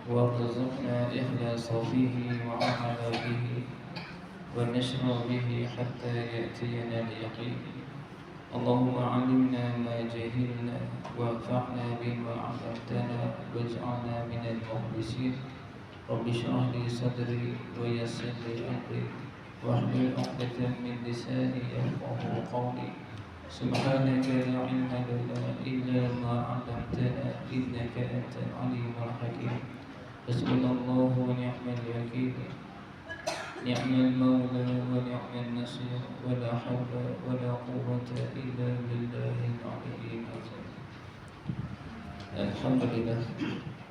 وارزقنا إخلاص فيه وعمل به ونشر به حتى يأتينا اليقين. اللهم علمنا ما جهلنا وانفعنا بما علمتنا واجعلنا من المخلصين. رب اشرح لي صدري ويسر لي أمري واحلل عقدة من لساني يفقهوا قولي. سبحانك لا علم لنا إلا ما علمتنا إنك أنت العليم الحكيم. حسبنا الله ونعم الوكيل، نعم المولى ونعم النصير، ولا حول ولا قوة إلا بالله العلي العظيم. Alhamdulillah,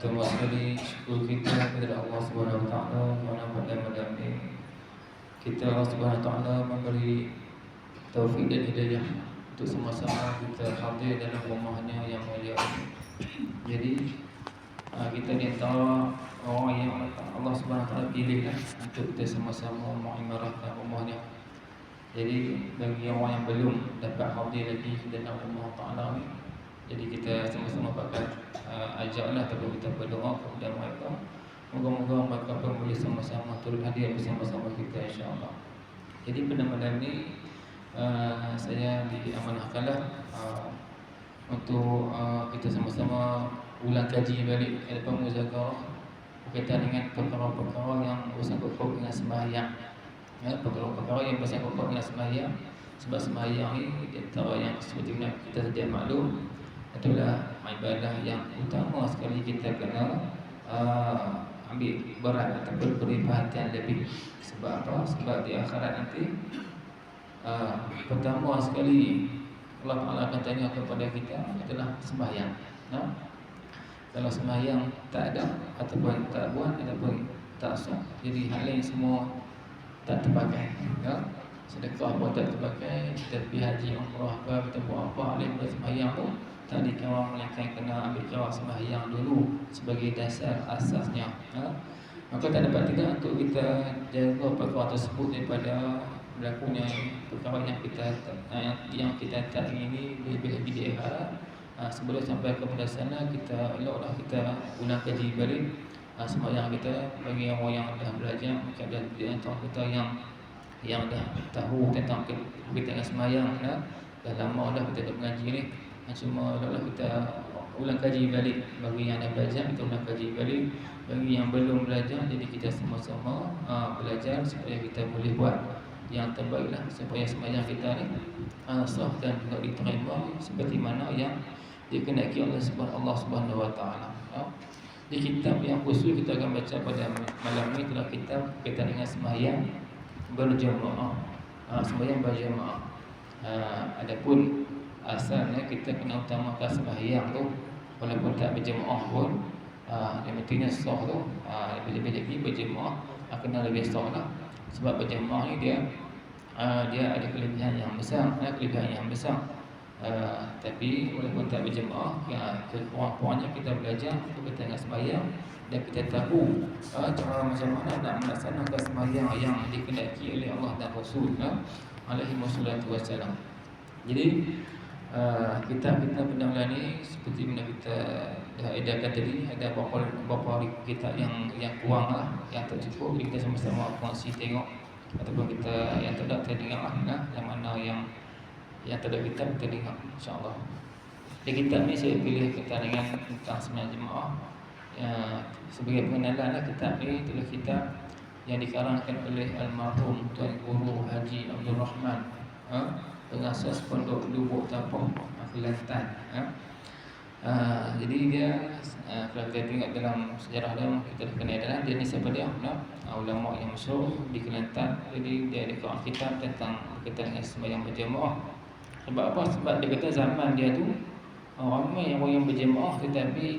terima sekali syukur kita kepada Allah Subhanahu Wa Taala kerana pada malam ini kita Allah Subhanahu Wa Taala memberi taufik dan hidayah untuk sama-sama kita hadir dalam rumahnya yang mulia. Jadi kita di antara orang yang Allah Subhanahu Wa Taala pilihlah untuk kita sama-sama mengimarahkan rumahnya. Jadi bagi orang yang belum dapat hadir lagi dalam rumah Taala ni, jadi kita sama-sama pakat ajaklah ataupun kita berdoa kepada mereka. Moga-moga mereka pun boleh sama-sama turut hadir bersama-sama kita, insya-Allah. Jadi pada malam ni saya diamanahkanlah untuk kita sama-sama ulang kaji balik depan muzakarah berkaitan dengan perkara-perkara yang bersangkut paut dengan sembahyang. Ya, perkara-perkara yang bersangkut paut dengan sembahyang. Sebab sembahyang ni di antara yang seperti mana kita sedia maklum adalah ibadah yang utama sekali kita kena ambil berat ataupun beri perhatian lebih. Sebab apa? Sebab di akhirat nanti pertama sekali Allah Ta'ala akan tanya kepada kita adalah sembahyang. Kalau sembahyang tak ada ataupun tak buat ataupun tak sah, jadi hal lain semua tak terpakai. Sedekah pun tak terpakai, kita pergi haji, umrah ke, kita buat apa, hal lain sembahyang tu tak dikira, melainkan kena ambil cara sembahyang dulu sebagai dasar asasnya. Maka tak dapat tidak untuk kita jaga perkara tersebut daripada berlakunya perkara yang kita tak ingini lebih-lebih di akhirat. Sebelum sampai kepada sana, kita eloklah kita ulang kaji balik sembahyang kita. Bagi orang yang dah belajar, mungkin ada di antara kita yang dah tahu tentang kita dengan sembahyang, dah lama dah kita mengaji ni. Cuma eloklah kita ulang kaji balik. Bagi yang dah belajar, kita ulang kaji balik. Bagi yang belum belajar, jadi kita sama-sama belajar supaya kita boleh buat yang terbaiklah, supaya sembahyang kita ni sah dan juga diterima seperti mana yang dikehendaki oleh Allah Subhanahu Wa Taala. Di kitab yang khusus kita akan baca pada malam ini adalah kitab berkaitan dengan sembahyang berjemaah. Sembahyang berjemaah. Adapun asalnya kita kena utamakan sembahyang tu walaupun tak berjemaah pun, yang pentingnya sah tu. Lebih-lebih lagi berjemaah kena lebih sah lah. Sebab berjemaah ni dia ada kelebihan yang besar, tapi walaupun tak berjemaah, kurang-kurangnya kita belajar berkaitan dengan sembahyang dan kita tahu cara macam mana nak melaksanakan sembahyang yang dikehendaki oleh Allah dan Rasul alaihi wassalam. Jadi kita benar-benar ni seperti mana kita dah edarkan tadi, ada beberapa kitab yang kurang lah, yang tak cukup. Jadi kita sama-sama kongsi tengok, ataupun kita yang tak ada kita dengar yang mana yang tak ada kitab kita dengar, insya-Allah. Di kitab ni saya pilih kita dengan tentang sembahyang jemaah. Sebagai pengenalan lah, kitab ni itulah kitab yang dikarangkan oleh almarhum Tuan Guru Haji Abdul Rahman, pengasas Pondok Lubuk Tapong, Kelantan. Jadi dia kalau kita tengok dalam sejarah dia, kita dah kenal adalah dia ni siapa dia? Ulama yang masyhur di Kelantan. Jadi dia ada kitab tentang berkaitan dengan sembahyang berjemaah. Sebab apa? Sebab dia kata zaman dia tu ramai orang yang berjemaah tetapi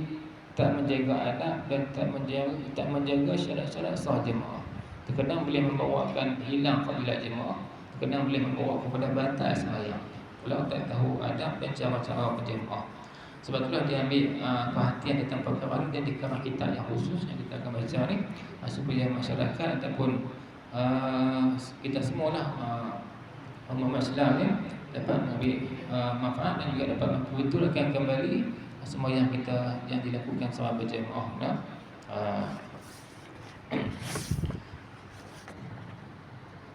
tak menjaga adab dan tak menjaga syarat-syarat sah jemaah. Terkadang boleh membawakan hilang fadilat jemaah, terkadang boleh membawa kepada batal sembahyang. Kalau tak tahu adab dan cara-cara berjemaah. Sebab itulah dia ambil perhatian tentang perkara ini dan dikarang kitab yang khusus yang kita akan baca ni, supaya masyarakat ataupun kita semualah umat Islam ni dapat mengambil manfaat dan juga dapat memperbetul kembali semua yang kita yang dilakukan selama berjemaah.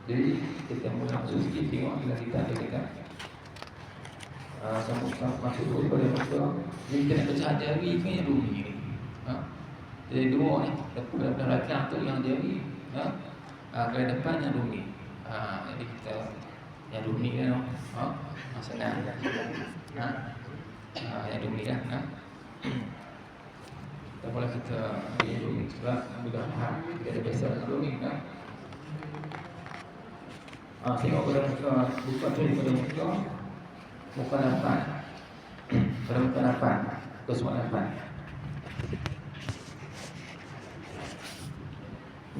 Jadi kita mula masuk sikit, tengok bila kita ada kita sambung masuk kepada muka. Jadi kita nak baca jari kan yang rumi ni. Jadi dua ni, depan belakang tu yang jari, kalau depan yang rumi. Jadi kita yang rumi kan, senang. Yang rumi kan. Tak boleh kita yang rumi sebab bila kita ada biasa dengan rumi kan. Tengok pada muka, buka tu pada muka. Muka 8. Pada muka 8. Soal 8.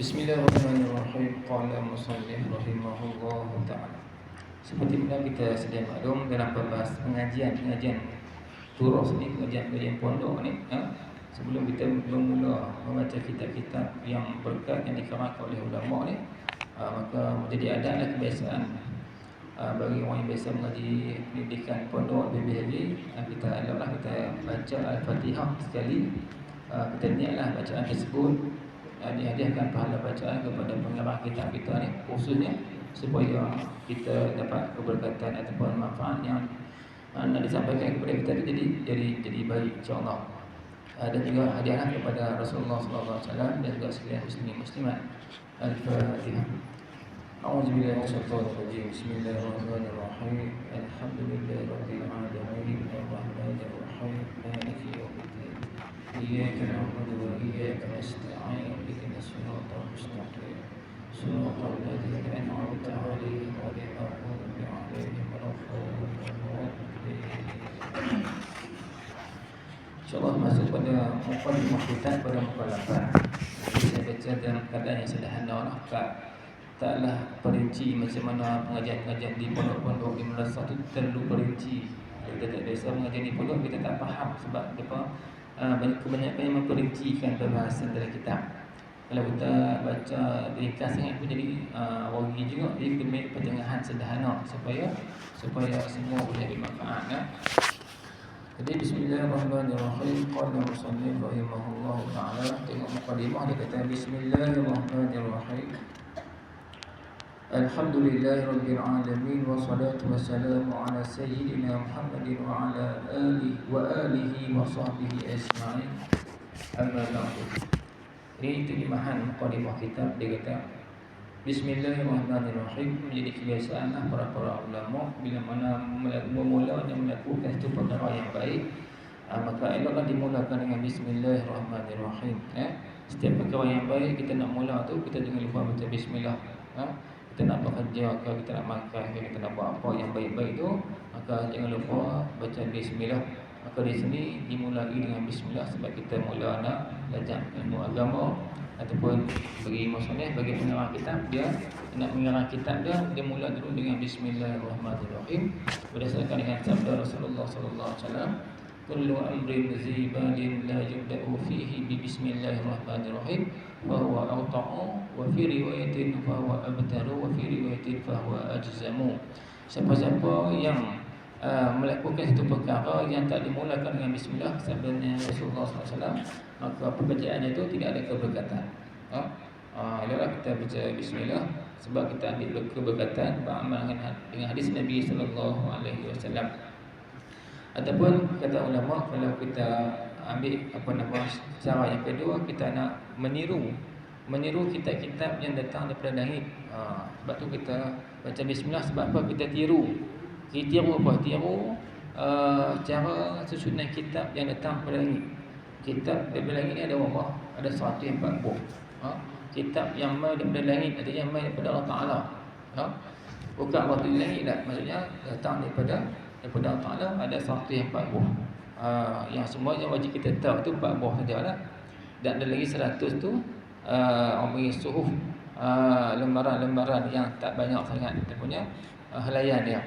Bismillahirrahmanirrahim. Qala musannif rahimahullahu ta'ala. Seperti mana kita sedia maklum dalam pembahas pengajian turus ni, pengajian pondok ni, sebelum kita bermula membaca kitab-kitab yang berkat yang dikarangkan oleh ulama ni, maka menjadi adab dan kebiasaan bagi orang yang biasa mengaji pendidikan pondok BBHJ, kita eloklah kita baca Al-Fatihah sekali. Kita niatlah bacaan tersebut dihadiahkan pahala bacaan kepada pengarang kitab kita ni, khususnya supaya kita dapat keberkatan ataupun manfaat yang nak disampaikan kepada kita jadi baik insya-Allah. Dan juga hadiahlah kepada Rasulullah sallallahu alaihi wasallam dan juga sekalian muslimin muslimat. Al-Fatihah. A'udzu billahi minasyaitonir rajim. Bismillahirrahmanirrahim. Alhamdulillahirabbil alamin. Arrahmanir rahim. Maliki yaumiddin. Iyyaka na'budu wa iyyaka nasta'in. Ihdinas siratal mustaqim. Siratal ladzina an'amta 'alaihim ghairil maghdubi 'alaihim waladdallin. InsyaAllah masuk pada mukadimah kita pada muka 8. Jadi saya baca dalam keadaan yang sederhana lah, taklah perinci macam mana pengajian-pengajian di pondok-pondok di madrasah tu terlalu perinci. Kita tak biasa mengajar di pondok, kita tak faham sebab kebanyakan yang memperincikan perbahasan dalam kitab. Kalau kita baca ringkas sangat pun jadi wagi juga. Jadi kita ambil pertengahan sederhana supaya semua boleh bermanfaat kan? Jadi bismillahirrahmanirrahim. Qala musannif rahimahullahu ta'ala. Tengok mukadimah dia kata bismillahirrahmanirrahim. Alhamdulillahirabbil alamin wassalatu wassalamu ala sayyidina Muhammadin wa ala alihi wa sahbihi ajma'in. Amma ba'du. Ini terjemahan mukadimah kitab. Dia kata Bismillahirrahmanirrahim. Menjadi kebiasaanlah para ulama bila mana memula dan melakukan satu perkara yang baik, maka eloklah dimulakan dengan Bismillahirrahmanirrahim. Setiap perkara yang baik kita nak mula tu, kita jangan lupa baca Bismillah. Kita nak bekerja ke, kita nak makan ke, kita nak buat apa yang baik-baik tu, maka jangan lupa baca Bismillah. Maka di sini dimulai dengan Bismillah sebab kita mula nak belajar ilmu agama. Ataupun bagi musannif, bagi pengarang kitab, dia nak mengarang kitab dia mula dulu dengan Bismillahirrahmanirrahim berdasarkan dengan sabda Rasulullah sallallahu alaihi wasallam, kullu amrin zibalin la yubda'u fihi bi bismillahirrahmanirrahim fa huwa awta'u wa fi riwayatin fa huwa abtaru wa fi riwayatin fa huwa ajzamu. Siapa-siapa yang melakukan satu perkara yang tak dimulakan dengan bismillah, sabdanya Rasulullah SAW, maka pekerjaannya itu tidak ada keberkatan. Eloklah kita baca bismillah sebab kita ambil keberkatan beramal dengan hadis Nabi SAW. Ataupun kata ulama, kalau kita ambil cara yang kedua, kita nak meniru kitab-kitab yang datang daripada langit. Sebab tu kita baca bismillah, sebab apa? Kita tiru apa? Tiru cara susunan kitab yang datang daripada langit. Kitab daripada langit ni ada berapa? Ada 140 buah. Kitab yang mai daripada langit, artinya mai daripada Allah Ta'ala. Bukan waktu di langit tak, maksudnya datang daripada Allah Ta'ala, ada 140 buah. Yang semuanya wajib kita tahu tu 4 buah sajalah. Dan ada lagi 100 tu orang panggil suhuf, lembaran-lembaran yang tak banyak sangat, kita punya helaian dia.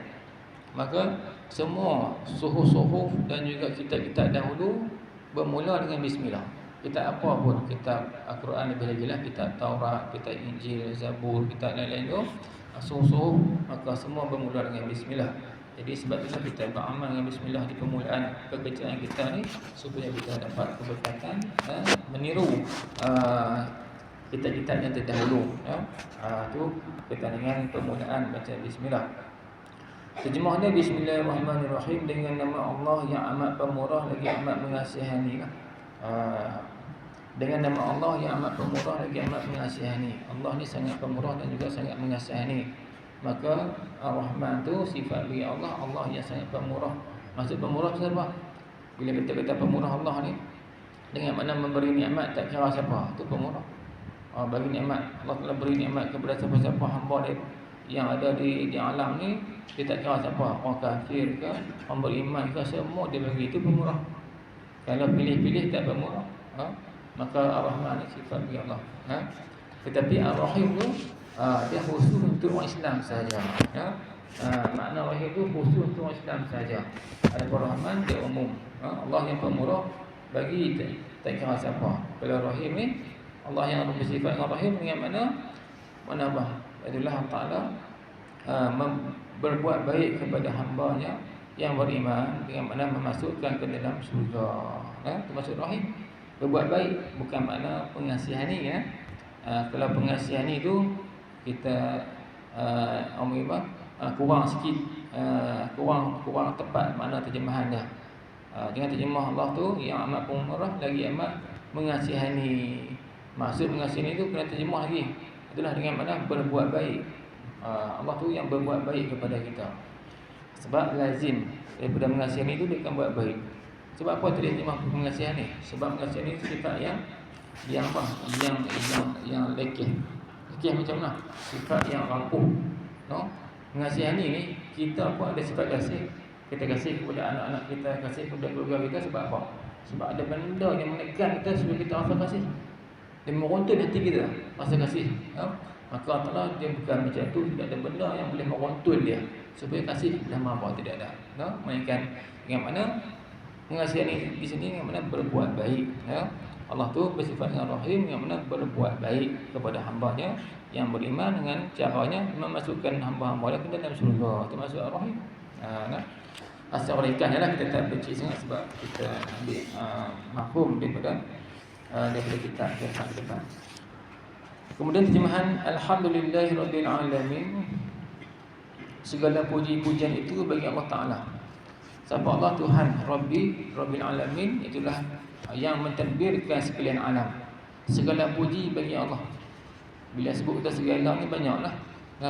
Maka semua suhuf-suhuf dan juga kitab-kitab dahulu bermula dengan bismillah. Kitab apa pun, kitab Al-Quran lebih lagi lah, kitab Taurat, kitab Injil, Zabur, kitab lain-lain tu, suhuf-suhuf, maka semua bermula dengan bismillah. Jadi sebab itulah kita beramal dengan bismillah di permulaan pekerjaan kita ni, supaya kita dapat keberkatan, meniru kita-kita yang terdahulu, tu berkaitan dengan permulaan baca bismillah. Terjemahnya bismillahirrahmanirrahim, dengan nama Allah yang amat pemurah lagi amat mengasihani. Dengan nama Allah yang amat pemurah lagi amat mengasihani. Allah ni sangat pemurah dan juga sangat mengasihani. Maka Ar-Rahman tu sifat bagi Allah, Allah yang sangat pemurah. Maksud pemurah tu apa? Bila kita kata pemurah Allah ni, dengan makna memberi nikmat tak kira siapa, tu pemurah. Bagi nikmat, Allah telah beri nikmat kepada siapa-siapa hamba dia yang ada di alam ni, dia tak kira siapa, orang kafir ke, orang beriman ke, semua dia bagi, itu pemurah. Kalau pilih-pilih tak pemurah, maka Ar-Rahman ni sifat bagi Allah. Tetapi Ar-Rahim tu dia khusus untuk orang Islam sahaja. Makna Rahim tu khusus untuk orang Islam sahaja. Adapun Rahman dia umum. Allah yang pemurah bagi tak kira siapa. Kalau Rahim ni, Allah yang bersifat Rahim dengan mana apa? Itulah Allah Ta'ala berbuat baik kepada hamba-Nya yang beriman, dengan makna memasukkan ke dalam syurga. Termasuk Rahim. Berbuat baik bukan makna pengasihani, ya. Kalau pengasihani itu kita kurang sikit, kurang tepat makna terjemahan dah. Dengan terjemah Allah tu yang amat pemurah lagi amat mengasihani. Maksud mengasihani itu kena terjemah lagi. Itulah dengan makna berbuat baik. Allah tu yang berbuat baik kepada kita. Sebab lazim daripada mengasihani itu dia akan buat baik. Sebab apa tadi terjemah mengasihani? Sebab mengasihani itu sifat yang apa? Yang lekeh. Lekeh macam mana? Sifat yang rapuh. No? Mengasihani ni kita apa ada sifat kasih. Kita kasih kepada anak-anak kita, kasih kepada keluarga kita sebab apa? Sebab ada benda yang menekan kita supaya kita rasa kasih. Dia merontun hati kita rasa kasih. Maka Allah dia bukan macam tu, tidak ada benda yang boleh merontun dia supaya kasih sama apa tidak ada. Melainkan dengan mana mengasihani di sini dengan mana berbuat baik. Allah tu bersifat dengan Rahim, yang mana berbuat baik kepada hamba-Nya yang beriman dengan caranya memasukkan hamba-hamba ke dalam syurga. Termasuk Rahim. Asal mereka lah kita tak benci sangat sebab kita ambil mafhum daripada kitab ke depan. Kemudian terjemahan Alhamdulillahirabbil alamin. Segala puji-pujian itu bagi Allah Taala. Siapa Allah Tuhan Rabbil alamin, itulah yang mentadbirkan sekalian alam. Segala puji bagi Allah. Bila sebut kita segala ni banyaklah.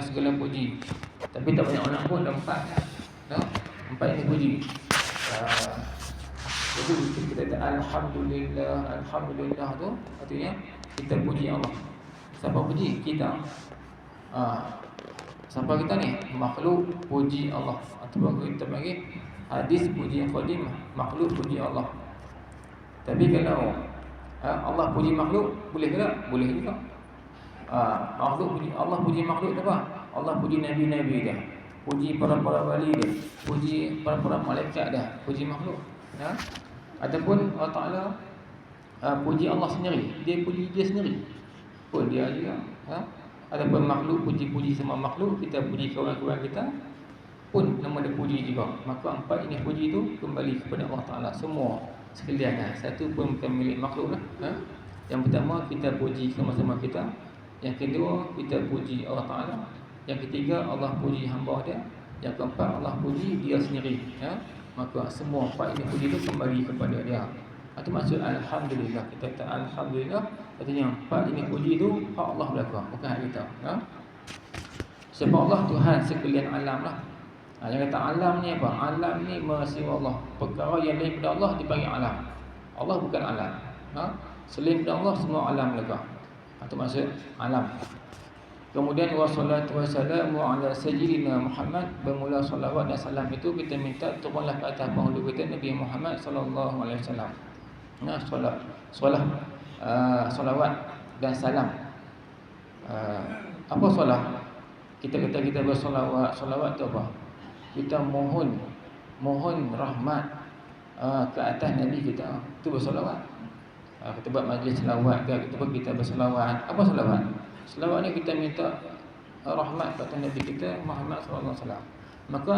Segala puji. Tapi tak banyak orang pun, ada 4. Empat ini puji. Jadi kita kata Alhamdulillah tu artinya kita puji Allah. Siapa puji? Kita. Siapa kita ni? Makhluk puji Allah. Atau kita panggil hadis puji yang qadim, makhluk puji Allah. Tapi kalau Allah puji makhluk, boleh ke tak? Boleh juga. Makhluk puji Allah, puji makhluk tu apa? Allah puji nabi-nabi dia, puji para-para wali dia, puji para-para malaikat dah, puji makhluk. Ataupun Allah Ta'ala puji Allah sendiri, dia puji dia sendiri pun dia juga. Ataupun makhluk puji-puji sama makhluk, kita puji kawan-kawan kita pun nama dia puji juga. Maka 4 ini puji tu kembali kepada Allah Ta'ala semua sekalian. Satu pun bukan milik makhluk lah. Yang pertama kita puji sama-sama kita. Yang kedua kita puji Allah Ta'ala. Yang ketiga Allah puji hamba dia. Yang keempat Allah puji dia sendiri. Maka semua 4 ini puji itu kembali kepada dia. Itu maksud Alhamdulillah. Kita kata Alhamdulillah, artinya 4 ini puji itu hak Allah belaka, bukan hak kita. Sebab Allah Tuhan sekalian alam lah. Yang kata alam ni apa? Alam ni mahasiswa Allah. Perkara yang lain daripada Allah dipanggil alam. Allah bukan alam. Selain daripada Allah semua alam belaka. Itu maksud alam. Kemudian wassalatu wassalamu ala sayyidina Muhammad. Bermula salawat dan salam itu kita minta turunlah ke atas penghulu kita Nabi Muhammad sallallahu alaihi wasallam. Salawat dan salam. Apa solat? Kita kata kita bersolawat. Solawat tu apa? Kita mohon rahmat ke atas Nabi kita. Itu bersolawat. Kita buat majlis selawat ke, kita bersolawat. Apa solawat? Selawat ni kita minta rahmat kepada Nabi kita Muhammad SAW. Maka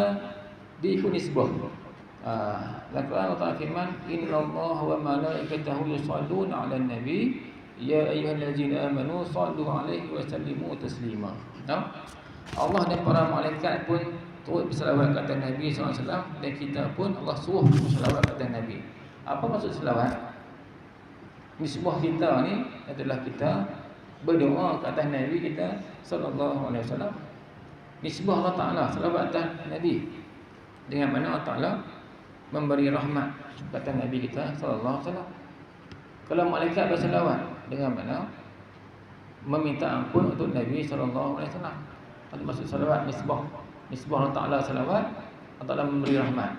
Dia ikut nisbah. Dalam Quran Allah Ta'ala firman, innallaha wa malaikatahu yusalluna 'alan nabi ya ayyuhallazina amanu sallu 'alaihi wa sallimu taslima. Allah dan para malaikat pun turut berselawat ke atas Nabi SAW, dan kita pun Allah suruh berselawat ke atas Nabi. Apa maksud selawat? Nisbah kita ni adalah kita berdoa ke atas Nabi kita sallallahu alaihi wasallam. Nisbah Allah Ta'ala selawat atas Nabi, dengan mana Allah Ta'ala memberi rahmat ke atas Nabi kita sallallahu alaihi wasallam. Kalau malaikat berselawat, dengan mana meminta ampun untuk Nabi sallallahu alaihi wasallam. Itu maksud selawat, nisbah. Nisbah Allah Ta'ala selawat, Allah Ta'ala memberi rahmat.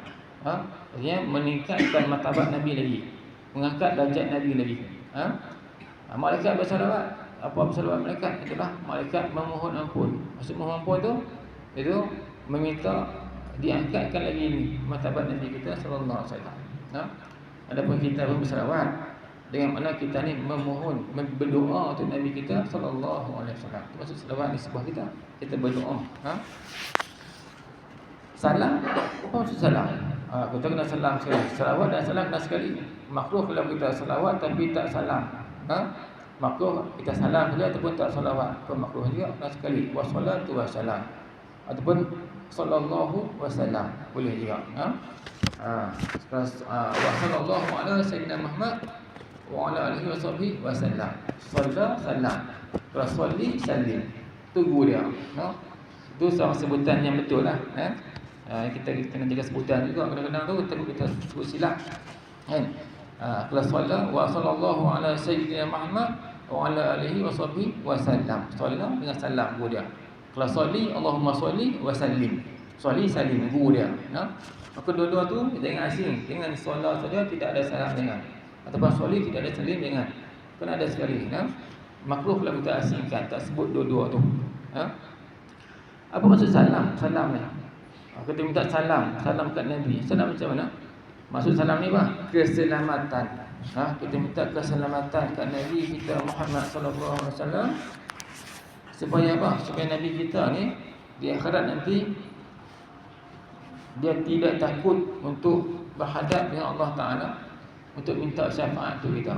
Artinya meningkatkan martabat Nabi lagi, mengangkat darjat Nabi lagi. Malaikat berselawat. Apa berselawat malaikat? Itulah malaikat memohon ampun. Maksud memohon ampun tu, itu meminta diangkatkan lagi ni martabat Nabi kita sallallahu alaihi wasallam. Adapun kita pun berselawat, dengan mana kita ni memohon, berdoa untuk Nabi kita sallallahu alaihi wasallam. Itu maksud selawat nisbah kita. Kita berdoa. Salam, apa maksud salam? Kita kena salam sekali. Salawat dan salam kena sekali. Makruh kalau kita salawat tapi tak salam. Makruh kita salam saja ataupun tak salawat, pun makruh juga, kena sekali. Wassalatu wassalam ataupun sallallahu wasallam boleh juga. Wa sallallahu ala sayyidina Muhammad wa ala alihi washabbihi wasallam. Salla salam. Kalau salli sallim. Tunggu dia. Itu sebutan yang betul lah. Kita kena jaga sebutan juga. Kadang-kadang tu kita sebut silap kan. Kalau solat wa sallallahu ala sayyidina Muhammad wa ala alihi washabbihi wasallam. Solat dengan salam guru dia. Kalau soli, Allahumma soli wa sallim. Soli salim guru dia. Maka dua-dua tu jangan asing. Dengan solat saja tidak ada salam dengan, ataupun soli tidak ada salim dengan. Kena ada sekali. Makruh kalau kita asingkan, tak sebut dua-dua tu. Apa maksud salam? Salam ni, kita minta salam kat Nabi. Salam macam mana? Maksud salam ni apa? Keselamatan. Kita minta keselamatan kat Nabi kita Muhammad sallallahu alaihi wasallam. Supaya apa? Supaya Nabi kita ni di akhirat nanti dia tidak takut untuk berhadap dengan Allah Ta'ala, untuk minta syafaat untuk kita.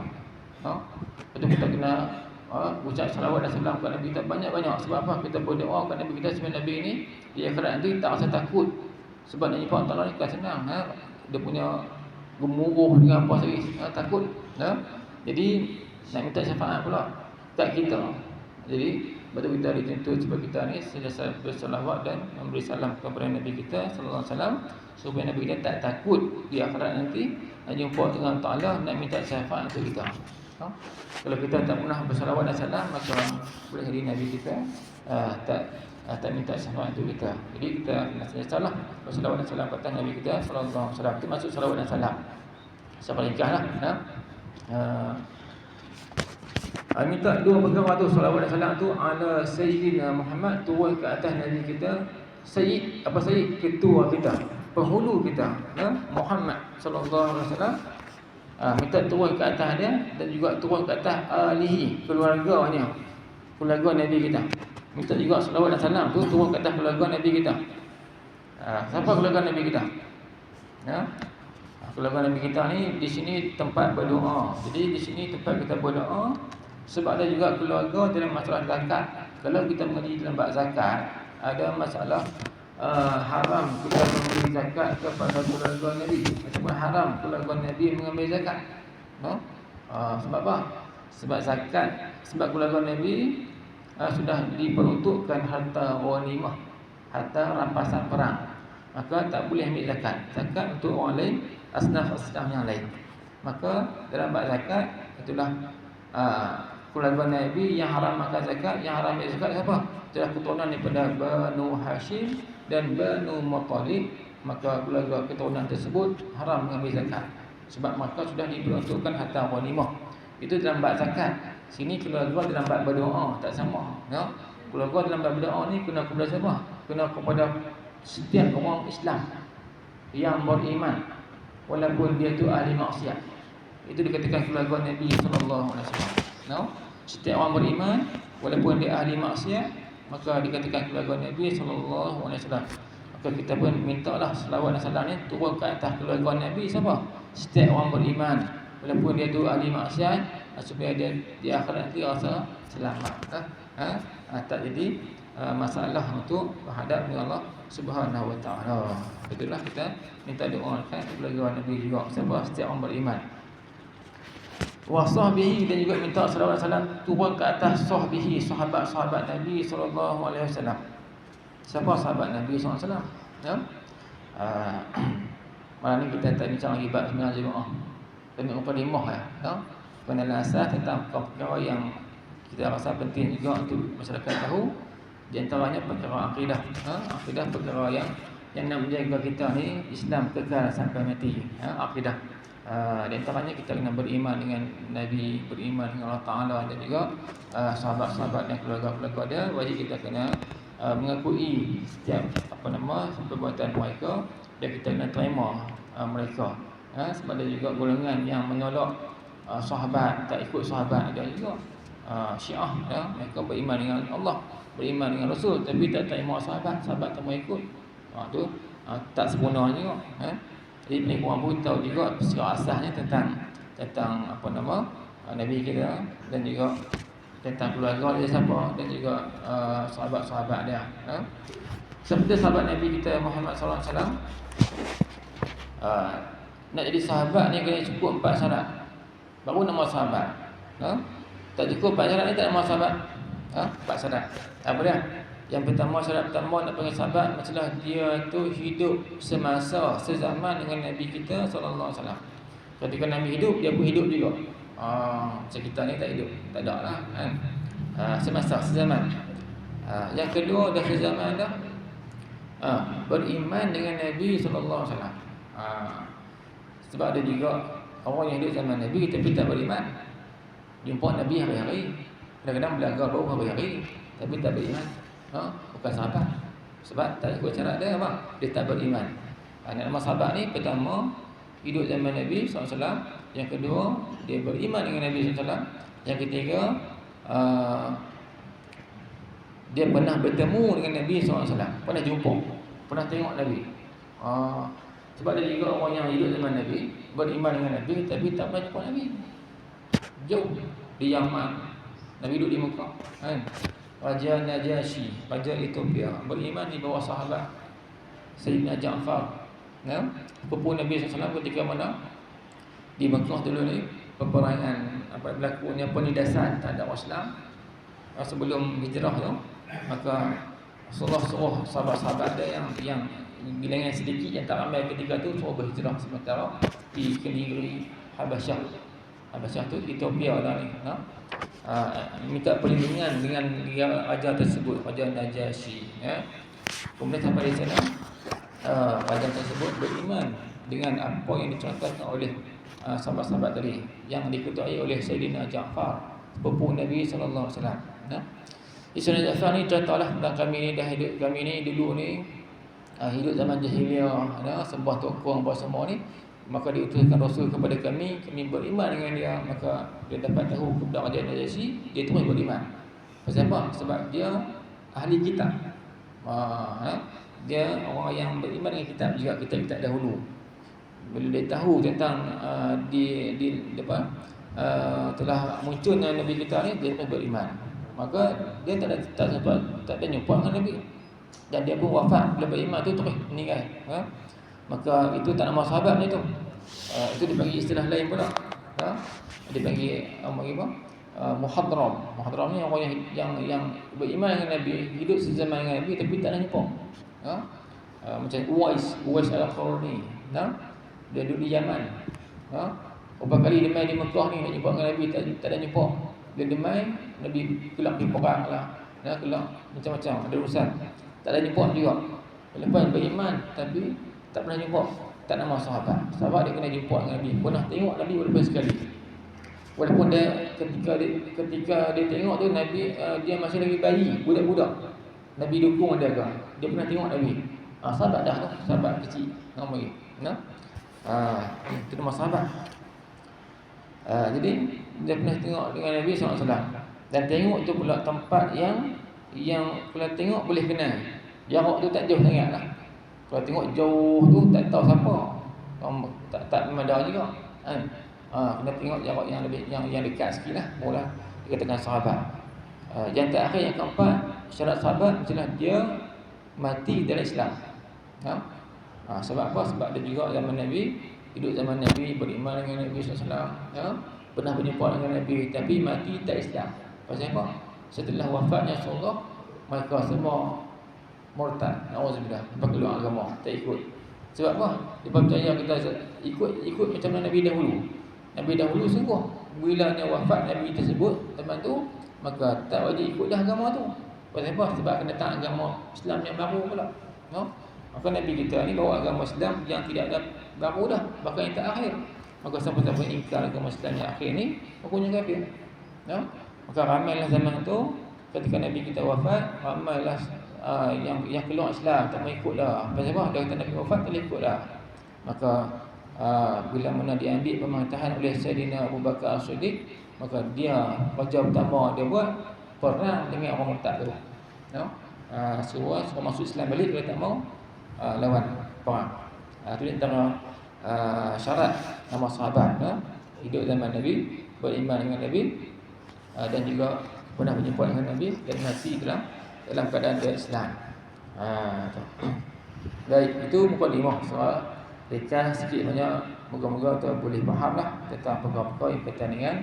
Betul, kita kena ucap salawat dan salam kat Nabi kita banyak-banyak. Sebab apa? Kita berdoa kat Nabi kita supaya Nabi ni di akhirat nanti tak rasa takut. Sebab Nabi Allah Ta'ala ni kan senang. Dia punya gemuruh dengan apa sekali, takut. Jadi nak minta syafaat pula kat kita. Jadi betul kita dituntut supaya kita ni sentiasa bersalawat dan memberi salam kepada Nabi kita sallallahu alaihi wasallam, supaya Nabi kita tak takut di akhirat nanti nak jumpa dengan Ta'ala, nak minta syafaat untuk kita. Kalau kita tak pernah bersalawat dan salam, maka boleh jadi Nabi kita tak minta syafaat untuk kita. Jadi kita nak sentiasalah bersalawat dan salam kepada Nabi kita sallallahu alaihi wasallam. Itu maksud salawat dan salam. Siapa ringkaslah. Minta dua perkara tu, salawat dan salam tu ala sayyidina Muhammad, turun ke atas Nabi kita. Sayyid, apa sayyid? Ketua kita, penghulu kita, Muhammad sallallahu alaihi wasallam. Minta turun ke atas dia, dan juga turun ke atas alihi, keluarganya, keluarga Nabi kita. Minta juga salawat dan salam tu turun ke atas keluarga Nabi kita. Siapa keluarga Nabi kita? Keluarga Nabi kita ni di sini tempat berdoa. Jadi di sini tempat kita berdoa. Sebab ada juga keluarga dalam masalah zakat. Kalau kita mengaji dalam bab zakat, ada masalah haram kita memberi zakat kepada keluarga Nabi, ataupun haram keluarga Nabi mengambil zakat. Sebab apa? Sebab zakat, sebab keluarga Nabi sudah diperuntukkan harta ghanimah, harta rampasan perang. Maka tak boleh ambil zakat. Zakat untuk orang lain, asnaf-asnaf yang lain. Maka dalam bab zakat, itulah keluarga Nabi yang haram makan zakat. Yang haram ambil zakat siapa? Itulah keturunan daripada Banu Hashim dan Banu Muttalib. Maka keluarga keturunan tersebut haram mengambil zakat, sebab mereka sudah diperuntukkan harta ghanimah. Itu dalam bab zakat. Sini keluarga dalam bab berdoa tak sama. Keluarga dalam bab berdoa ni kena kepada siapa? Kena kepada setiap orang Islam yang beriman, walaupun dia tu ahli maksiat. Itu dikatakan keluarga Nabi sallallahu alaihi wasallam. Setiap orang beriman walaupun dia ahli maksiat, maka dikatakan keluarga Nabi sallallahu alaihi wasallam. Maka Maka kita pun mintalah selawat dan salam ni turun ke atas keluarga Nabi siapa? Setiap orang beriman, walaupun dia tu ahli maksiat, supaya dia di akhirat nanti rasa selamat. Tak jadi masalah untuk berhadap dengan Allah Subhanahu Wa Taala. Itulah kita minta doa kan keluarga Nabi juga siapa? Setiap orang beriman. Wa sahbihi, dan juga minta salawat salam turun ke atas sahbihi, sahabat-sahabat Nabi sallallahu alaihi wasallam. Siapa sahabat Nabi sallallahu alaihi wasallam? Ya. Malam ni kita tak bincang lagi bab sebenarnya jemaah. Demi mukadimah ya. Pengenalan asas tentang perkara yang kita rasa penting juga untuk masyarakat tahu. Di antaranya perkara akidah. Akidah perkara yang nak menjaga kita ni Islam kekal sampai mati. Akidah. Di antaranya kita kena beriman dengan Nabi, beriman dengan Allah Ta'ala, dan juga sahabat-sahabat dan keluarga-keluarga dia. Wajib kita kena mengakui setiap perbuatan mereka, dan kita kena terima mereka. Sebab ada juga golongan yang menolak sahabat, tak ikut sahabat. Ada juga Syiah ya, mereka beriman dengan Allah, beriman dengan Rasul, tapi tak terima sahabat, sahabat tak mau ikut. Tu tak sempurna juga. Jadi mereka orang pun tahu juga secara asasnya tentang Nabi kita, dan juga tentang keluarga dia siapa, dan juga sahabat-sahabat dia. Seperti sahabat Nabi kita Muhammad sallallahu alaihi wasallam, nak jadi sahabat ni kena cukup 4 syarat baru nama sahabat. Tak cukup 4 syarat ni tak nama sahabat. 4 syarat. Apa dia? Yang pertama, syarat pertama nak panggil sahabat, masalah dia tu hidup semasa, sezaman dengan Nabi kita sallallahu alaihi wasallam. Ketika Nabi hidup, dia pun hidup juga. Macam kita ni tak hidup, tak ada lah kan. Semasa, sezaman. Yang kedua, dah sezaman dah, beriman dengan Nabi sallallahu alaihi wasallam. Sebab ada juga orang yang hidup zaman Nabi tapi tak beriman. Jumpa Nabi hari-hari, kadang-kadang belaga bau hari-hari, tapi tak beriman. Bukan sahabat. Sebab tak ikut syarat dia apa? Dia tak beriman. Nama sahabat ni pertama hidup zaman Nabi SAW. Yang kedua, dia beriman dengan Nabi SAW. Yang ketiga, dia pernah bertemu dengan Nabi SAW, pernah jumpa, pernah tengok Nabi. Sebab ada juga orang yang hidup zaman Nabi, beriman dengan Nabi, tapi tak pernah jumpa Nabi. Jauh di Yaman, Nabi duduk di Mekah kan? Raja Najasyi, Raja Ethiopia, beriman di bawah sahabat Sayyidina Ja'far. Sepupu Nabi SAW ketika mana di Mekah dulu ni, peperangan berlakunya penindasan terhadap Islam sebelum hijrah tu, maka Rasulullah suruh sahabat-sahabat dia yang bilangan sedikit, yang tak ramai ketika tu, suruh berhijrah sementara di negeri Habasyah. Habasyah tu Ethiopia lah ni. Minta perlindungan dengan raja tersebut, Raja Najasyi. Kemudian sampai di sana, raja tersebut beriman dengan apa yang dicontohkan oleh sahabat-sahabat tadi, yang diketuai oleh Sayyidina Ja'far, sepupu Nabi sallallahu alaihi wasallam. Sayyidina Ja'far ni contohlah tentang kami ni, dah hidup kami ni dulu ni hidup zaman jahiliyah, sembah tokong apa semua ni. Maka diutuskan Rasul kepada kami beriman dengan dia. Maka dia dapat tahu kepada Raja Najasyi, dia terus beriman. Pasal apa? Sebab dia ahli kitab. Dia orang yang beriman dengan kitab juga, kitab-kitab dahulu. Bila dia tahu tentang telah munculnya Nabi kita ni, dia terus beriman. Maka dia tak ada jumpa dengan Nabi, dan dia pun wafat bila beriman tu terus meninggal. Maka itu tak nama sahabat ni tu. Itu dipanggil istilah lain pula. Dipanggil muhadram. Muhadram ni orang yang beriman dengan Nabi, hidup sezaman dengan Nabi tapi tak ada jumpa. Macam Uwais al-Qarni. Dia duduk di Yaman. Berapa kali dia main di Mekah ni nak jumpa dengan Nabi, tak ada jumpa. Dia demai, Nabi kelak di perang lah. Kelak macam-macam, ada urusan. Tak ada jumpa juga. Lepas beriman tapi tak pernah jumpa, tak nama sahabat. Sahabat dia kena jumpa dengan Nabi, pernah tengok Nabi walaupun sekali. Walaupun dia ketika dia tengok tu Nabi, dia masih lagi bayi, budak-budak. Nabi dukung dia kan. Dia pernah tengok Nabi. Sahabat dah tu, sahabat kecil nama dia. Itu nama sahabat. Jadi dia pernah tengok dengan Nabi SAW. Dan tengok tu pula tempat yang kalau tengok boleh kenal. Jarak tu tak jauh sangat lah. Kalau tengok jauh tu tak tahu siapa. Tak memandang juga kan. Kena tengok jarak yang lebih yang dekat sikitlah. Mula dikatakan sahabat. Yang terakhir yang keempat, syarat sahabat adalah dia mati dalam Islam. Sebab apa? Sebab dia juga zaman Nabi, hidup zaman Nabi, beriman dengan Nabi SAW, pernah berjumpa dengan Nabi, tapi mati tak Islam. Pasal apa? Setelah wafatnya Rasulullah, mereka semua murtad, na'udzubillah, lepas keluar agama, tak ikut. Sebab apa? Dia percaya kita ikut macam mana Nabi dahulu. Nabi dahulu sungguh bila wafat Nabi tersebut, teman tu, maka tak wajib ikut dah agama tu. Pasal apa? Sebab kena datang agama Islam yang baru pula. Maka Nabi kita ni bawa agama Islam yang tidak ada baru dah, bahkan yang terakhir. Maka siapa-siapa yang ingkar agama Islam yang akhir ni, hukumnya kafir. Maka ramailah zaman tu ketika Nabi kita wafat, ramailah yang keluar Islam, tak mau ikut dah. Pasal apa? Dah kata Nabi wafat, tak boleh ikut dah. Maka bila mana diambil pemerintahan oleh Sayyidina Abu Bakar As-Siddiq, maka dia wajah utama dia buat perang dengan orang murtad tu. Suruh masuk Islam balik, dia tak mau lawan perang. Itu antara syarat nama sahabat, hidup zaman Nabi, beriman dengan Nabi, dan juga pernah berjumpa dengan Nabi dan mati dalam keadaan dia Islam. Baik, itu mukadimah soal ringkas sikit banyak. Moga-moga tuan boleh fahamlah tentang perkara-perkara yang berkaitan dengan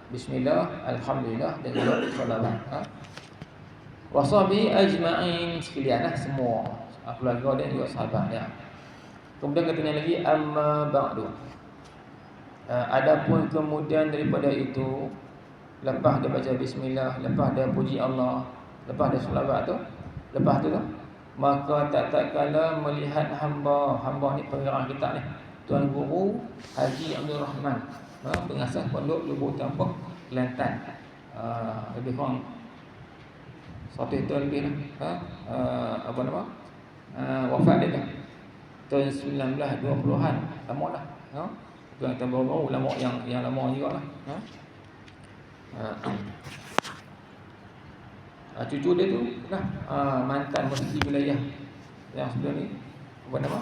bismillah, alhamdulillah dan juga salawat. Washabi ajma'in, sekalianlah semua keluarga dan juga sahabat ya. Kemudian katanya lagi amma ba'du. Adapun kemudian daripada itu, lepas dia baca bismillah, lepas dia puji Allah, lepas dia selawat tu, lepas tu maka tak kala melihat hamba ni pengarang kita ni, Tuan Guru Haji Abdul Rahman, pengasas pondok Lubuk Tampuk, Kelantan. Lebih kurang 1 tahun lebih lah. Wafat dia dah tahun 1920-an, lama dah. Itu yang baru-baru, lama yang lama juga lah. Cucu dia tu mantan mufti wilayah yang sebelum ni, apa nama?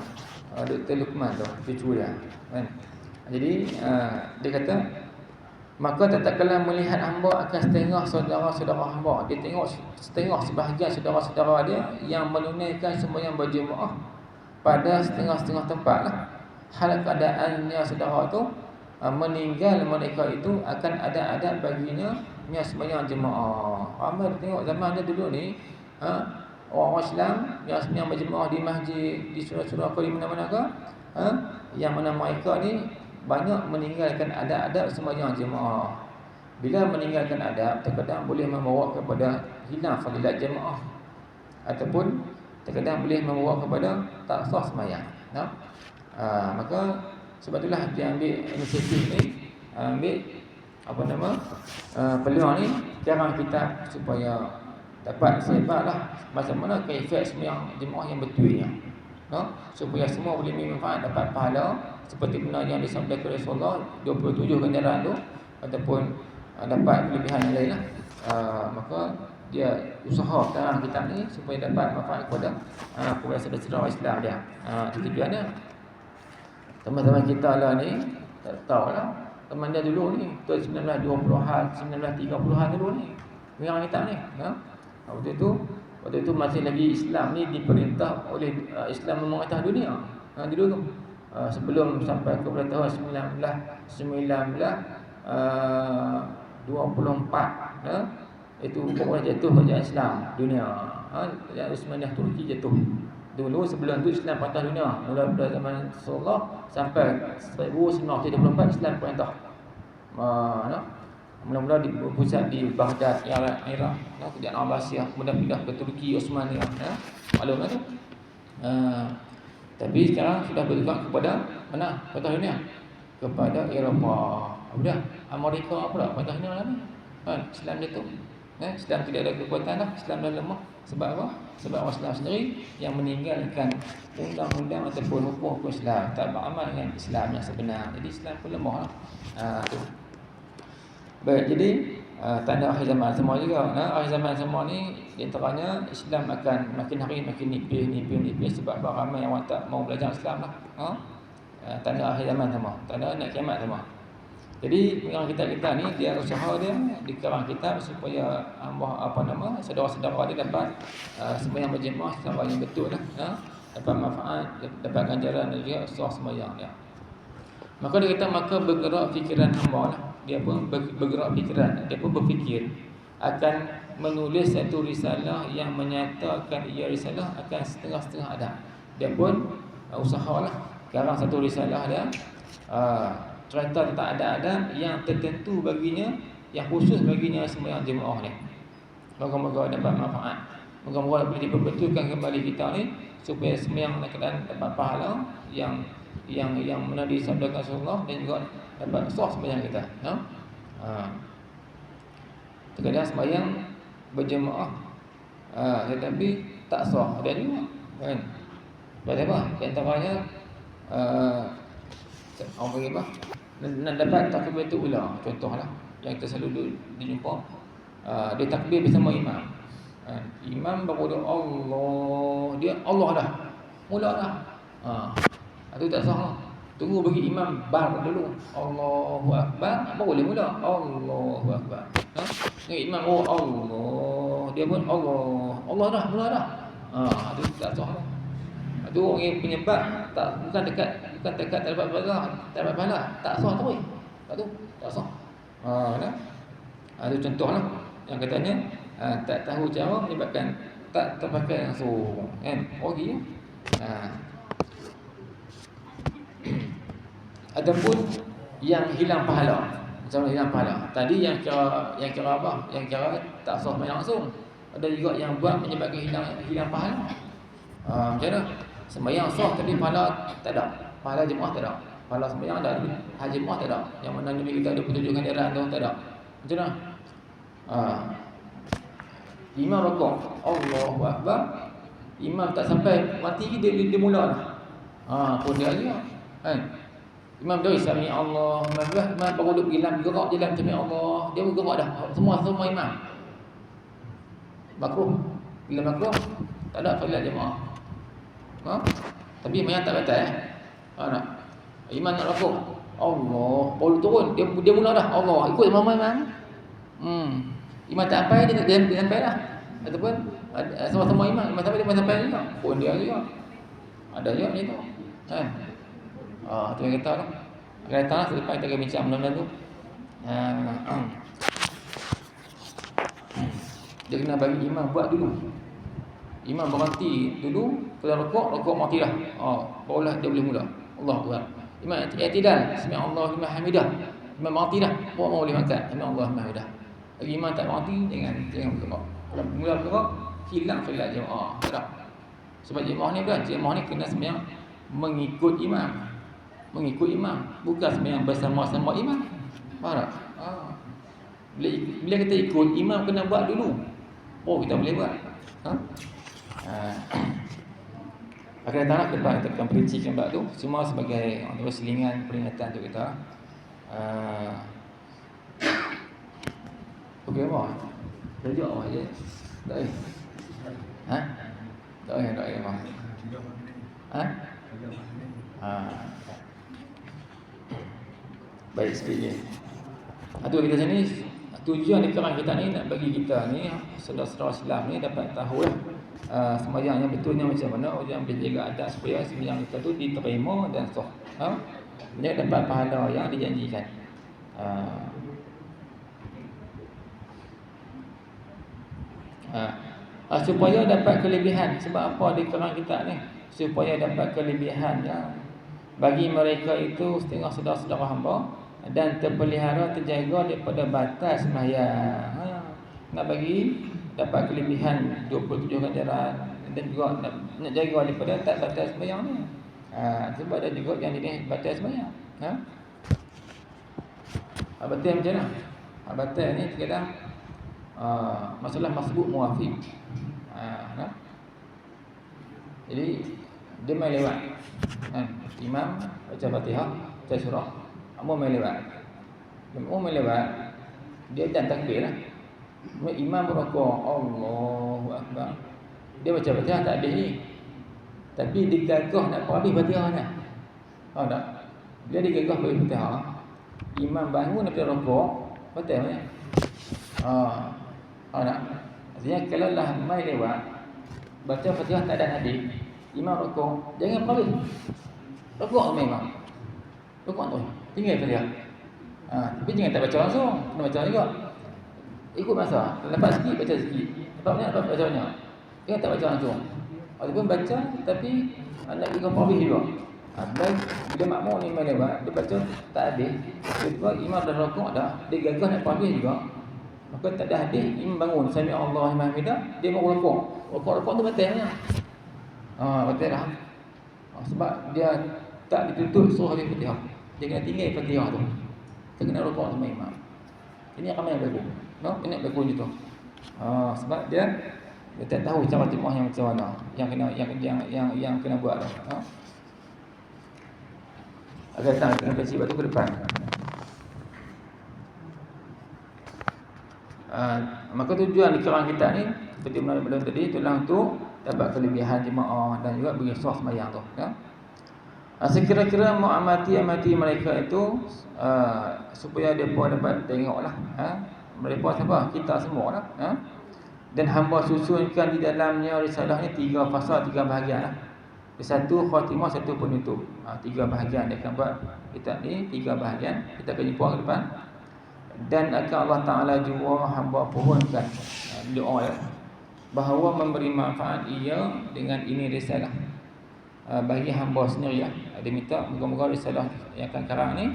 Dr. Luqman tu, cucu dia kan. Jadi dia kata, maka tak kala melihat hamba akan setengah saudara-saudara hamba. Dia tengok setengah sebahagian saudara-saudara dia yang menunaikan sembahyang berjemaah pada setengah-setengah tempat lah. Hal keadaannya saudara tu meninggal mereka itu akan ada adab baginya yang sembahyang jemaah. Ramai tengok zaman dia dulu ni, orang Islam yang sembahyang berjemaah di masjid, di surau-surau ke di mana-mana ke, yang mana mereka ni banyak meninggalkan adab-adab sembahyang jemaah. Bila meninggalkan adab, terkadang boleh membawa kepada hilang fadilat jemaah, ataupun terkadang boleh membawa kepada tak sah sembahyang. Maka sebab itulah dia ambil inisiatif ni, ambil peluang ni, jarang kita supaya dapat sebatlah macam mana kaifiat sembahyang jemaah yang betulnya, supaya semua boleh manfaat, dapat pahala seperti benar yang disampaikan oleh Rasulullah 27 ganjaran tu, ataupun dapat kelebihan yang lain lah. Maka dia usaha sekarang kitab ni supaya dapat manfaat kepada saudara-saudara Islam dia. Tujuannya teman-teman kita lah ni tak tahu lah. Teman dia dulu ni tahun 1920-an, 1930-an dulu ni mengarang kitab ni. Waktu itu masih lagi Islam ni diperintah oleh Islam memerintah dunia. Dulu tu sebelum sampai kepada tahun 1924, itu pokoknya jatuh kerajaan Islam dunia. Kerajaan Utsmaniyah Turki jatuh. Dulu sebelum tu Islam perintah dunia, mula pada zaman Rasulullah sampai 1934 Islam perintah. Mula-mula berpusat di Baghdad, Iraq, kerajaan Abbasiyah, kemudian pindah ke Turki Utsmaniyah, maklumlah tu. Tapi sekarang sudah bergerak kepada mana? Perintah dunia, kepada Eropah. Sudah Amerika pula perintah dunia lah ni. Islam jatuh. Islam tidak ada kekuatan dah, Islam dah lemah. Sebab apa? Sebab orang Islam sendiri yang meninggalkan undang-undang ataupun hukum Islam, tak beramal dengan Islam yang sebenar. Jadi Islam pun lemah lah. Baik, jadi tanda akhir zaman semua juga. Akhir zaman semua ni di antaranya Islam akan makin hari makin nipis sebab ramai orang tak mau belajar Islam lah. Tanda akhir zaman semua, tanda nak kiamat semua. Jadi yang kita ni dia usaha dia di kalangan kita supaya saudara-saudara dia dapat sembahyang berjemaah secara yang betul lah, dapat manfaat, dapat ganjaran dan juga sah sembahyang dia. Maka dia kata maka bergerak fikiran hamba lah. Dia pun bergerak fikiran, dia pun berfikir akan menulis satu risalah yang menyatakan ia risalah akan setengah-setengah adab. Dia pun usahalah karang satu risalah dia, cerita tentang adab-adab yang tertentu baginya, yang khusus baginya sembahyang jemaah ni. Moga-moga dapat manfaat. Moga-moga boleh diperbetulkan kembali kita ni supaya sembahyang dalam dapat pahala yang mana disabdakan Rasulullah dan juga dapat sah sembahyang kita. Terkadang sembahyang berjemaah tetapi tak sah, ada juga kan. Sebab apa? Di antaranya orang panggil apa? Nak dapat takbiratul ula, contohlah yang kita selalu dijumpa, dia takbir bersama imam. Imam baru dia Allah, dia Allah dah. Mula dah. Itu tak sah lah. Tunggu bagi imam bar dulu. Allahu Akbar, baru boleh mula. Allahu Akbar. Imam Allah, dia pun Allah dah, mula dah. Itu tak sah lah. Itu orang yang penyebab bukan dekat tak dapat pahala, tak sah terus. Tak sah. Itu contohlah yang katanya tak tahu cara menyebabkan tak terpakai langsung kan. Okey. Adapun yang hilang pahala, macam hilang pahala. Tadi yang kira apa? Yang kira tak sah langsung. Ada juga yang buat menyebabkan hilang pahala. Macam mana? Sembahyang sah tapi pahala tak ada. Pahala jemaah tak ada. Pahala sembahyang ada, haji jemaah tak ada. Yang mana Nabi kita 27 ganjaran tu tak ada. Macam mana? Imam rakaat Allahu Akbar, imam tak sampai mati dia mula dah. Pun dia juga kan. Imam dah sami Allah, imam baru duduk gilam gerak jalan sami Allah, dia gerak dah. Semua imam. Makruh. Bila makruh tak ada solat jemaah. Tapi imam tak batal nak. Imam nak rakaat Allah, baru turun dia mula dah. Allah ikut imam. Imam tak sampai dia sampai dah. Ataupun sama-sama imam sampai dia sampai juga. Pun dia juga. Ada juga macam tu. Kan? Tu yang kata tu. Akan datang selepas kita akan bincang benda-benda tu. Dia kena bagi imam buat dulu. Imam berhenti dulu, kalau rukuk mati dah. Barulah dia boleh mula. Allahu Akbar. Imam i'tidal, sami Allahu liman hamidah. Imam mati dah, baru boleh angkat. Sami Allahu liman hamidah. Bagi imam tak mati, jangan bergerak. Kalau mula bergerak, hilang solat jemaah. Tak. Sebab jemaah ni kan, jemaah ni kena sembahyang mengikut imam. Mengikut imam, bukan sembahyang bersama-sama imam. Faham tak? Bila kita ikut, imam kena buat dulu. Kita boleh buat. Akan datang lepas kita akan perincikan bab tu. Semua sebagai selingan peringatan untuk kita. Okey apa? Belajar apa je? Tak boleh. Tak boleh apa? Baik sikit je. Itu kita sini tujuan di kalangan kita ni nak bagi kita ni saudara-saudara Islam ni dapat tahu lah sembahyang yang betulnya macam mana, yang menjaga adab supaya sembahyang kita tu diterima dan sah. Dia dapat pahala yang dijanjikan. Supaya dapat kelebihan. Sebab apa di kalangan kita ni? Supaya dapat kelebihan yang bagi mereka itu setengah saudara-saudara hamba dan terpelihara terjaga daripada batas sembahyang. Nak bagi dapat kelebihan 27 ganjaran dan juga nak jaga daripada tak batas sembahyang ni. Sebab ada juga yang jenis batas sembahyang. Batal macam mana? Batal ni kadang masalah masbuk muafiq. Jadi dia main lewat. Imam baca Fatihah, baca surah, main lewat. Main lewat. Dia dan takbir lah. Imam berrukuk, Allahu Akbar. Dia baca Fatihah tak habis ni. Tapi dia gagah nak habis Fatihah ni. Faham tak? Bila dia gagah habis Fatihah, imam bangun daripada rukuk, Fatihah ni. Faham tak? Maksudnya kalau lah mai lewat baca Fatihah tak ada hadis, imam rukuk, jangan habis. Rukuk tu imam. Rukuk tu. Tinggal Fatihah. Tapi jangan tak baca langsung, kena baca juga. Ikut masa. Lepas sikit baca sikit. Lepas banyak baca banyak. Jangan tak baca langsung. Ataupun baca tapi nak juga habis juga. Bila makmum ni mai lewat, dia baca tak habis. Tiba-tiba imam dah rukuk dah, dia gagah nak habis juga. Maka tak ada hadis, imam bangun sami Allahu liman hamidah, dia mau rukuk. Rukuk tu batalnya. Batal dah. Sebab dia tak dituntut suruh habis Fatihah. Dia kena tinggal Fatihah tu. Dia kena rukuk sama imam. Ini ramai yang berlaku. Ini berlaku macam tu. Sebab dia tak tahu cara jemaah yang macam mana yang kena buat tu. Agar datang kena kasih batu ke depan. Maka tujuan dikerang kita ni seperti mana belum tadi, itulah untuk dapat kelebihan jemaah dan juga bagi sah sembahyang tu, ya. Sekira-kira mau amati mereka itu supaya mereka dapat tengoklah, mereka siapa? Kita semua lah, dan hamba susunkan di dalamnya risalah ni 3 fasa, 3 bahagian lah. Satu khatimah, satu penutup. 3 bahagian dia akan buat kitab ni, 3 bahagian. Kita akan jumpa ke depan. Dan akan Allah Ta'ala juga hamba pohonkan doa, ya, bahawa memberi manfaat ia dengan ini risalah bagi hamba sendiri, ya. Dia minta moga-moga risalah yang akan karang ni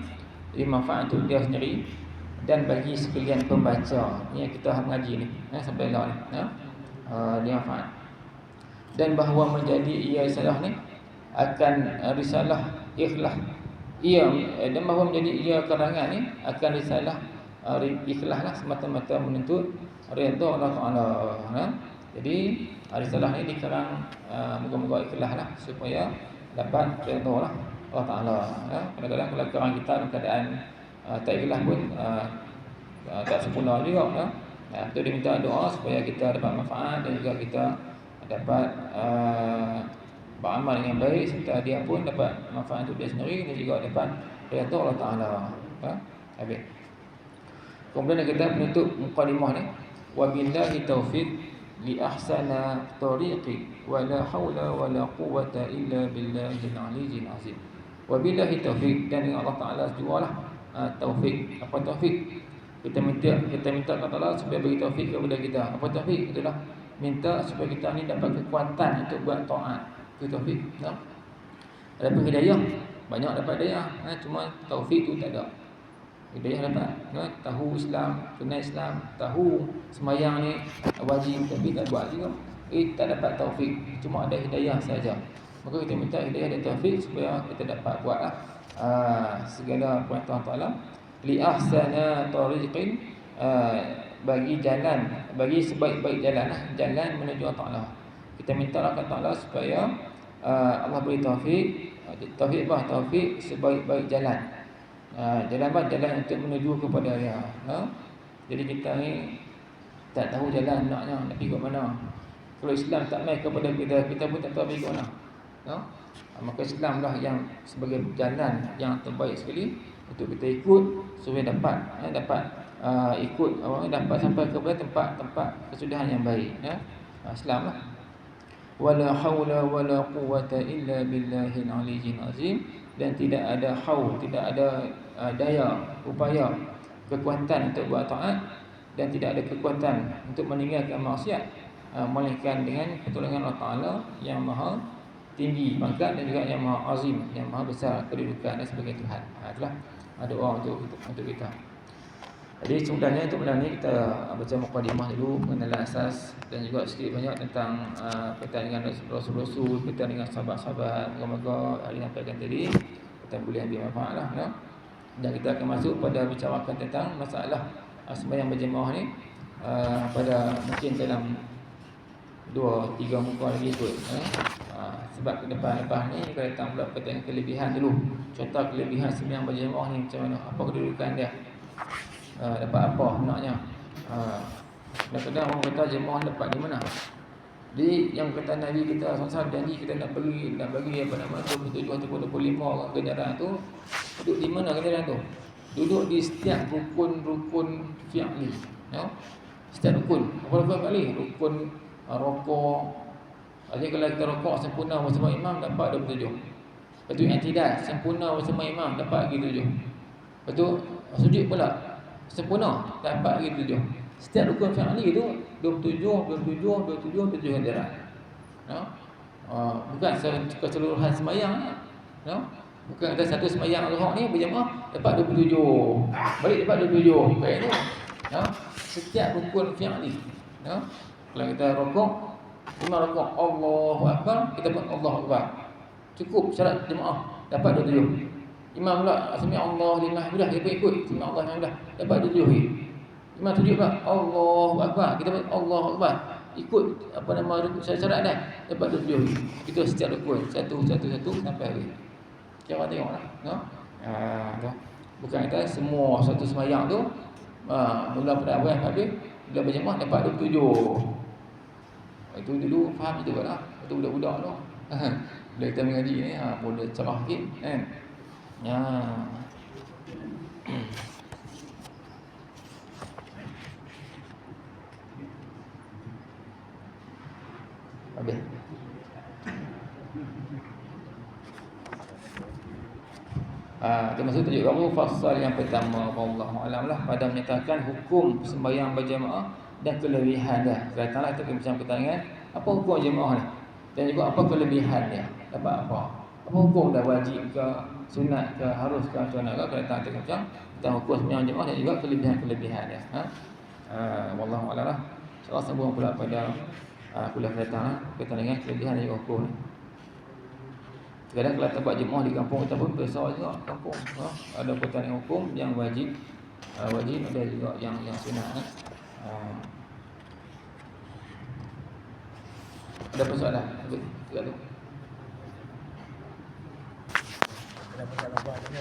jadi manfaat untuk dia sendiri dan bagi sekalian pembaca. Ni yang kita mengaji ni, sampai lah ni, dia manfaat. Dan bahawa menjadi ia risalah ni akan risalah ikhlas ia, dan bahawa menjadi ia karangan ni akan risalah ikhlas lah, semata-mata menuntut redha Allah Ta'ala. Jadi risalah ni dikarang moga-moga ikhlas lah, supaya dapat redha lah Allah Ta'ala. Kadang-kadang kalau karang kita dalam keadaan tak ikhlas pun tak sempurna juga, itu dia minta doa supaya kita dapat manfaat dan juga kita dapat beramal dengan baik, serta dia pun dapat manfaat untuk dia sendiri dan juga dapat redha Allah Ta'ala. Habis. Kemudian kita penutup mukadimah ni, wabillahi taufiq li ahsana tariqi wa la haula wa la quwwata illa billahil aliyyil azim. Wabillahi taufiq, dan dengan Allah Ta'ala jualah taufik. Apa taufik? Kita minta kepada Allah supaya bagi taufik kepada kita. Apa taufik? Itulah minta supaya kita ni dapat kekuatan untuk buat taat. Itu taufik. Ada hidayah, banyak dapat hidayah, cuma taufik tu tak ada. Hidayah dapat, tahu Islam, kenal Islam, tahu sembahyang ni wajib tapi tak buat juga. Tak dapat taufik, cuma ada hidayah saja. Maka kita minta hidayah dan taufik supaya kita dapat buatlah segala perintah Allah. Li ahsana tariqin, bagi jalan, bagi sebaik-baik jalan, jalan menuju Allah. Kita minta kepada Allah supaya Allah beri taufik. Taufik apa? Taufik sebaik-baik jalan. Jalan apa? Jalan untuk menuju kepada dia. Jadi kita ni tak tahu jalan nak pergi ke mana. Kalau Islam tak mai kepada kita, kita pun tak tahu pergi ke mana. Maka Islam lah yang sebagai jalan yang terbaik sekali untuk kita ikut supaya dapat ikut dapat sampai kepada tempat kesudahan yang baik, Islam lah. Wala haula wala quwwata illa billahil aliyyil azim, dan tidak ada haul, tidak ada daya, upaya, kekuatan untuk buat taat, dan tidak ada kekuatan untuk meninggalkan maksiat melainkan dengan pertolongan Allah Ta'ala yang maha tinggi pangkat dan juga yang maha azim, yang maha besar kedudukan dan sebagai Tuhan. Itulah doa untuk kita. Jadi sebenarnya untuk malam ni kita baca mukadimah dulu, mengenal asas dan juga sedikit banyak tentang kaitan dengan Rasul-Rasul, kaitan dengan sahabat-sahabat. Moga-moga hari ini sampaikan tadi kita boleh ambil manfaat lah, dan kita akan masuk pada bicarakan tentang masalah sembahyang berjemaah ni pada mungkin dalam 2-3 muka lagi kot, sebab ke depan lepas ni kita datang pula kaitan kelebihan dulu. Contoh kelebihan sembahyang berjemaah ni macam mana, apa kedudukan dia. dapat apa maknanya. Kadang-kadang orang kata jemaah dapat di mana? Jadi yang kata Nabi kita SAW janji kita nak bagi apa nama 27 ataupun 25 orang kenderaan tu, duduk di mana kenderaan tu? Duduk di setiap rukun fi'li, ya. Setiap rukun, apa kali? Rukun rokok. Jadi kalau kita rokok sempurna bersama imam dapat 27. Lepas tu i'tidal sempurna bersama imam dapat lagi 7. Lepas tu sujud pula sempurna dapat lagi 7. Setiap rukun fi'li tu 27 kenderaan. Ya. Bukan keseluruhan sembahyang, ya. Bukan ada satu sembahyang Zuhur ni berjemaah dapat 27. Balik dapat 27. Baik tu. Ya. Setiap rukun fi'li. Ya. Kalau kita rukuk, imam rukuk Allahu Akbar, kita pun Allahu Akbar. Cukup syarat jemaah dapat 27. Imam pula sami Allahu liman hamidah, kita ikut sami Allahu liman hamidah dapat 27. Imam sujud pula Allahu Akbar, kita pun Allahu Akbar. Ikut apa nama syarat dah dapat 27. Itu setiap rukun satu sampai habis. Jangan tengoklah, no? Bukan kata semua satu sembahyang tu mula pada awal habis bila berjemaah dapat 27. Itu dulu faham itu lah. Itu budak-budak tu. Bila kita mengaji ni pun dia cerah sikit kan. Ya. Habis. Termasuk tajuk kamu fasal yang pertama wallahu alam lah pada menyatakan hukum sembahyang berjemaah dan kelebihan dia. Katakanlah kita macam pertanyaan, apa hukum jemaah ni? Dan juga apa kelebihan dia? Dapat apa? Apa hukum dah wajib ke, sunat ke, harus ke, macam mana ke? Kita macam tentang hukum sembahyang jemaah dan juga kelebihan dia. Wallahu alam lah. InsyaAllah sambung pula pada kuliah datang kita dengan kelebihan dan hukum ni. Kadang kalau tempat jemaah di kampung kita pun besar juga kampung. Ada pertanyaan hukum yang wajib, ada juga yang sunat. Ada persoalan? Tidak ada. Ada persoalan apa saja?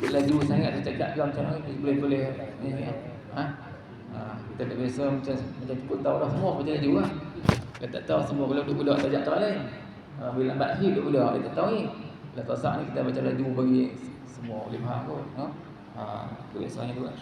Laju sangat saya cakap ke macam mana boleh ni kita tak biasa macam cukup tahu dah semua macam laju lah. Kita tak tahu semua kalau budak-budak tajak tak lain. Bila lambat sikit budak-budak dia tak tahu ni. Bila tasak ni kita baca laju bagi semua boleh faham kot. Boleh soalnya tu lah.